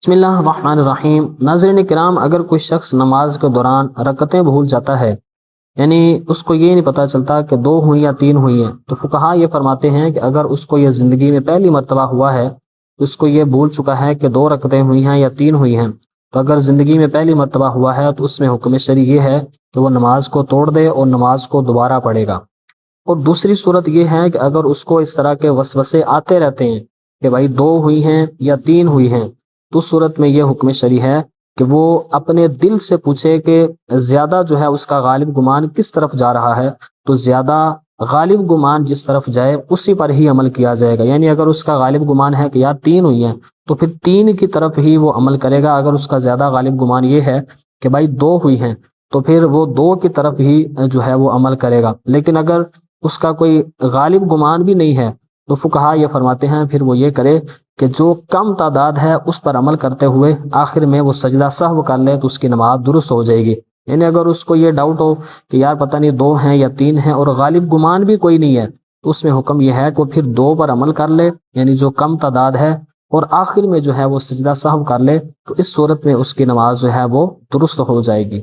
بسم اللہ الرحمن الرحیم۔ ناظرین کرام، اگر کوئی شخص نماز کے دوران رکعتیں بھول جاتا ہے، یعنی اس کو یہ نہیں پتہ چلتا کہ 2 ہوئی یا 3 ہوئی ہیں، تو فقہا یہ فرماتے ہیں کہ اگر اس کو یہ زندگی میں پہلی مرتبہ ہوا ہے، اس کو یہ بھول چکا ہے کہ 2 رکعتیں ہوئی ہیں یا 3 ہوئی ہیں، تو اگر زندگی میں پہلی مرتبہ ہوا ہے تو اس میں حکم شرعی یہ ہے کہ وہ نماز کو توڑ دے اور نماز کو دوبارہ پڑھے گا۔ اور دوسری صورت یہ ہے کہ اگر اس کو اس طرح کے وسوسے آتے رہتے ہیں کہ بھائی 2 ہوئی ہیں یا 3 ہوئی ہیں، تو اس صورت میں یہ حکم شرعی ہے کہ وہ اپنے دل سے پوچھے کہ زیادہ جو ہے اس کا غالب گمان کس طرف جا رہا ہے، تو زیادہ غالب گمان جس طرف جائے اسی پر ہی عمل کیا جائے گا۔ یعنی اگر اس کا غالب گمان ہے کہ یار 3 ہوئی ہیں، تو پھر 3 کی طرف ہی وہ عمل کرے گا۔ اگر اس کا زیادہ غالب گمان یہ ہے کہ بھائی 2 ہوئی ہیں، تو پھر وہ 2 کی طرف ہی جو ہے وہ عمل کرے گا۔ لیکن اگر اس کا کوئی غالب گمان بھی نہیں ہے تو فقہا یہ فرماتے ہیں پھر وہ یہ کرے کہ جو کم تعداد ہے اس پر عمل کرتے ہوئے آخر میں وہ سجدہ سہو کر لے تو اس کی نماز درست ہو جائے گی۔ یعنی اگر اس کو یہ ڈاؤٹ ہو کہ یار پتہ نہیں 2 ہیں یا 3 ہیں اور غالب گمان بھی کوئی نہیں ہے، تو اس میں حکم یہ ہے کہ وہ پھر 2 پر عمل کر لے، یعنی جو کم تعداد ہے، اور آخر میں جو ہے وہ سجدہ سہو کر لے، تو اس صورت میں اس کی نماز جو ہے وہ درست ہو جائے گی۔